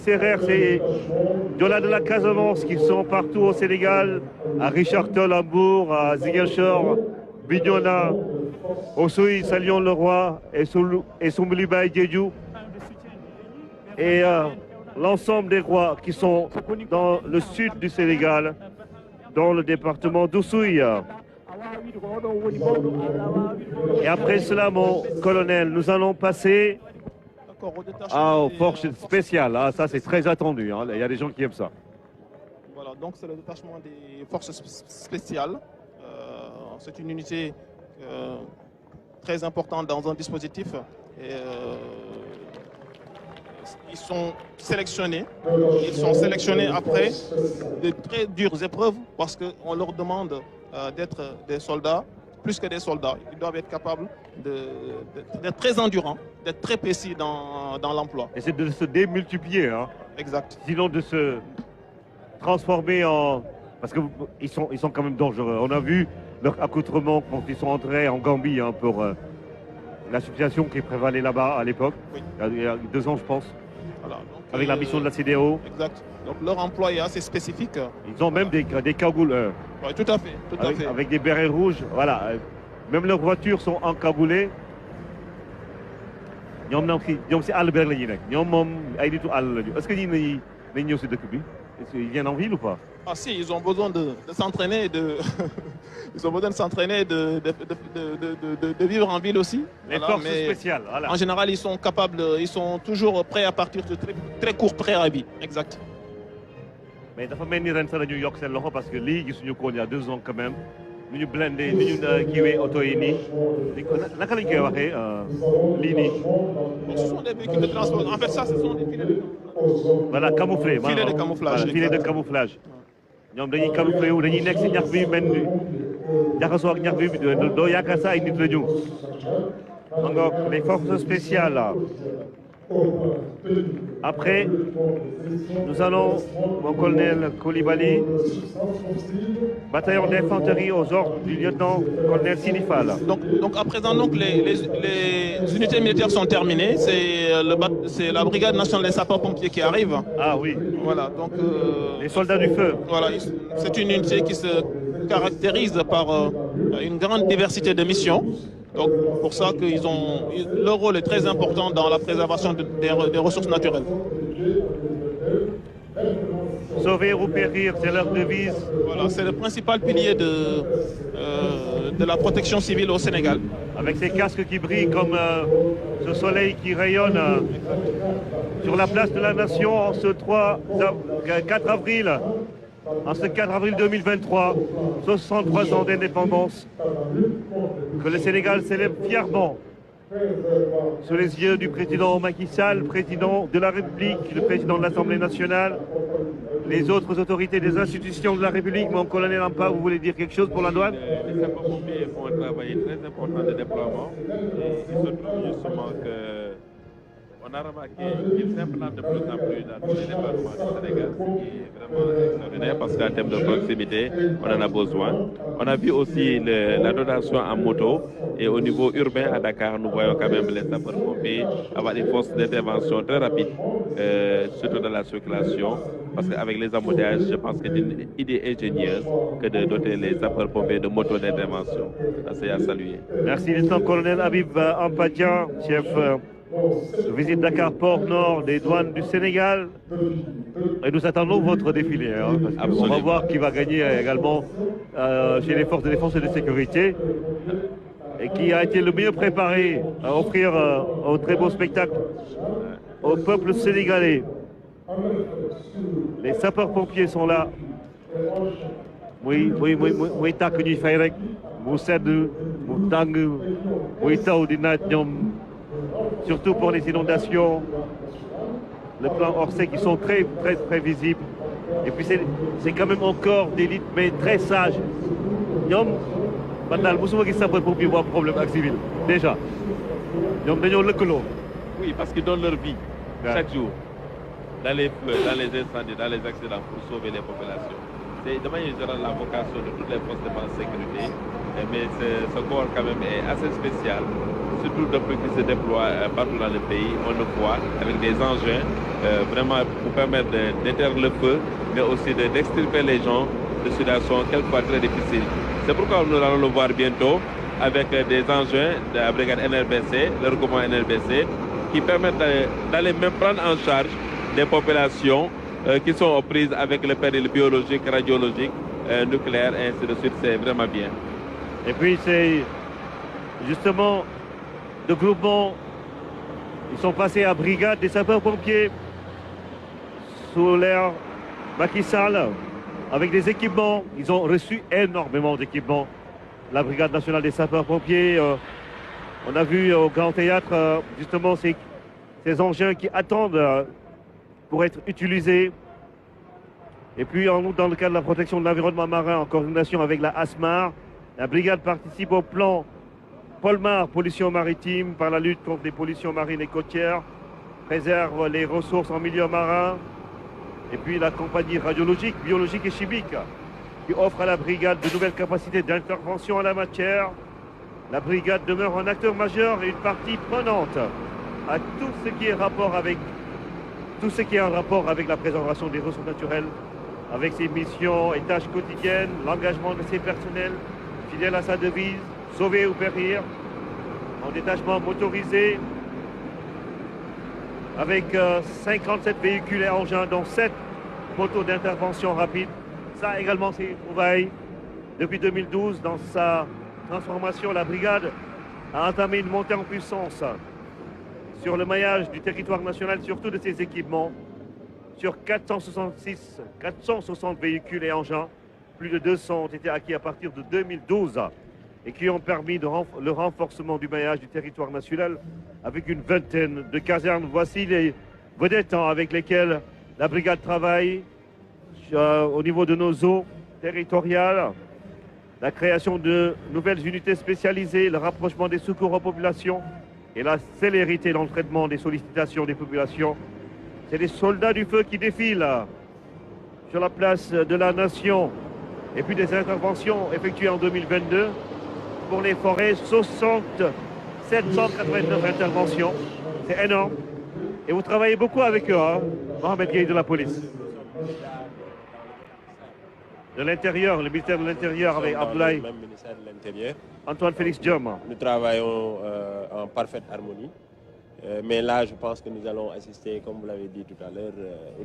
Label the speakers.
Speaker 1: Serrer, c'est Dola de la Casamance qui sont partout au Sénégal, à Richard Toll, à Hambourg, à Ziguinchor, Bignona, Oussouye, Salion-le-Roi et Soumbouliba et Diédiou. Et l'ensemble des rois qui sont dans le sud du Sénégal, dans le département d'Oussouye. Et après cela, mon colonel, nous allons passer aux forces spéciales. Ah, ça, c'est très attendu. Hein. Il y a des gens qui aiment ça.
Speaker 2: Voilà, donc c'est le détachement des forces spéciales. C'est une unité très importante dans un dispositif. Et, ils sont sélectionnés. Ils sont sélectionnés après de très dures épreuves parce qu'on leur demande d'être des soldats, plus que des soldats. Ils doivent être capables d'être très endurants, d'être très précis dans l'emploi.
Speaker 1: Et c'est de se démultiplier. Hein.
Speaker 2: Exact.
Speaker 1: Sinon de se transformer en... Parce qu'ils sont quand même dangereux. On a vu leur accoutrement quand ils sont entrés en Gambie hein, pour la situation qui prévalait là-bas à l'époque, oui. Il y a 2 ans je pense, voilà, donc, avec la mission de la CEDEAO.
Speaker 2: Exact. Donc leur emploi est assez spécifique.
Speaker 1: Ils ont même des cagoules.
Speaker 2: Oui, tout à fait.
Speaker 1: Avec des bérets rouges, voilà. Même leurs voitures sont encagoulées. Est-ce qu'ils viennent en ville ou pas?
Speaker 2: Ah si, ils ont besoin de s'entraîner, ils ont besoin de s'entraîner, de vivre en ville aussi.
Speaker 1: Les forces spéciales, voilà.
Speaker 2: En général, ils sont capables, ils sont toujours prêts à partir de très courts préavis. Exact.
Speaker 1: Mais dafa mel ni ren sax dañu yokk seen loxo parce que lii gisuñu ko il y a 2 ans quand même. Ni ñu blindé, ni ñu kiiwee oto yi nii. Naka lañ koy waxee lii nii.
Speaker 2: Ce sont des véhicules de transport. En fait, ça, ce sont des filets de camouflage.
Speaker 1: Voilà, camouflé.
Speaker 2: Filets de camouflage.
Speaker 1: Voilà, filets de camouflage. ñoom dañuy camouflé wu dañuy nekk si ñax bi mel ni jaxasoo ak ñax bi doo yaakaar saa ay nit la ñu. Donc les forces spéciales là. Après, nous allons, mon colonel Koulibaly, bataillon d'infanterie aux ordres du lieutenant-colonel Sinifal.
Speaker 2: Donc à présent, donc, les unités militaires sont terminées. C'est la brigade nationale des sapeurs-pompiers qui arrive.
Speaker 1: Ah oui.
Speaker 2: Voilà, donc...
Speaker 1: les soldats du feu.
Speaker 2: Voilà, c'est une unité qui se caractérise par une grande diversité de missions. Donc, pour ça leur rôle est très important dans la préservation des ressources naturelles.
Speaker 1: Sauver ou périr, c'est leur devise.
Speaker 2: Voilà, c'est le principal pilier de la protection civile au Sénégal.
Speaker 1: Avec ces casques qui brillent comme ce soleil qui rayonne sur la place de la Nation en ce 4 avril. En ce 4 avril 2023, 63 ans d'indépendance, que le Sénégal célèbre fièrement sous les yeux du président Macky Sall, président de la République, le président de l'Assemblée nationale, les autres autorités des institutions de la République. Mon colonel Ampa, vous voulez dire quelque chose pour la douane?
Speaker 3: Les sapeurs-pompiers font un travail très important de déploiement. Et il se trouve justement que on a remarqué qu'ils s'implantent de plus en plus dans tous les départements du Sénégal, ce qui est vraiment extraordinaire parce qu'en termes de proximité, on en a besoin. On a vu aussi la dotation en moto et au niveau urbain à Dakar, nous voyons quand même les sapeurs-pompiers avoir des forces d'intervention très rapides, surtout dans la circulation, parce qu'avec les embouteillages, je pense que c'est une idée ingénieuse que de doter les sapeurs-pompiers de motos d'intervention. C'est à saluer.
Speaker 1: Merci, lieutenant-colonel Habib Ampadian, chef visite Dakar, port nord des douanes du Sénégal. Et nous attendons votre défilé. Hein, parce on va voir qui va gagner également chez les forces de défense et de sécurité. Et qui a été le mieux préparé à offrir un très beau spectacle au peuple sénégalais. Les sapeurs-pompiers sont là. Oui, tak ñuy fay rek mu sedd mu tàng muy taw di naaj ñoom. Surtout pour les inondations, le plan Orsay qui sont très visibles. Et puis c'est quand même encore d'élite, mais très sage. Ñoom man daal mosuma gis sapeurs-pompiers bu am problème ak civil déjà. Ñoom dañoo lëkkaloo.
Speaker 3: Oui, parce qu'ils donnent leur vie chaque jour dans les feux, dans les incendies, dans les accidents pour sauver les populations. c'est de manière générale la vocation de toutes les forces de défense et sécurité, mais ce corps quand même est assez spécial, surtout depuis qu'il se déploie partout dans le pays, on le voit avec des engins vraiment pour permettre d'éteindre le feu, mais aussi d'extirper les gens de situations quelquefois très difficiles. C'est pourquoi nous allons le voir bientôt avec des engins de la brigade NRBC, le regroupement NRBC, qui permettent d'aller même prendre en charge des populations qui sont aux prises avec le péril biologique, radiologique, nucléaire, et ainsi de suite. C'est vraiment bien.
Speaker 1: Et puis c'est justement de groupement, ils sont passés à brigade des sapeurs-pompiers sous l'ère Macky Sall avec des équipements. Ils ont reçu énormément d'équipements. La brigade nationale des sapeurs-pompiers, on a vu au Grand Théâtre justement ces engins qui attendent pour être utilisés. Et puis en outre, dans le cadre de la protection de l'environnement marin en coordination avec la ASMAR, la brigade participe au plan Polmar pollution maritime par la lutte contre les pollutions marines et côtières, préserve les ressources en milieu marin. Et puis la compagnie radiologique, biologique et chimique qui offre à la brigade de nouvelles capacités d'intervention en la matière. La brigade demeure un acteur majeur et une partie prenante à tout ce qui est en rapport avec la préservation des ressources naturelles, avec ses missions et tâches quotidiennes, l'engagement de ses personnels, fidèles à sa devise, sauver ou périr, en détachement motorisé, avec 57 véhicules et engins, dont 7 motos d'intervention rapide. Ça également, c'est une trouvaille. Depuis 2012, dans sa transformation, la brigade a entamé une montée en puissance sur le maillage du territoire national, surtout de ses équipements, sur 460 véhicules et engins. Plus de 200 ont été acquis à partir de 2012 et qui ont permis le renforcement du maillage du territoire national avec une vingtaine de casernes. Voici les vedettes avec lesquelles la brigade travaille au niveau de nos eaux territoriales, la création de nouvelles unités spécialisées, le rapprochement des secours aux populations et la célérité dans le traitement des sollicitations des populations. C'est les soldats du feu qui défilent sur la place de la Nation. Et puis des interventions effectuées en 2022 pour les forêts, 789 interventions. C'est énorme. Et vous travaillez beaucoup avec eux, hein, Mohamed Gueye de la police. De l'Intérieur, le ministère de l'Intérieur avec Abdoulaye.
Speaker 4: Même ministère de l'Intérieur.
Speaker 1: Antoine Félix Diome.
Speaker 4: Nous travaillons en parfaite harmonie. Mais là, je pense que nous allons assister, comme vous l'avez dit tout à l'heure, au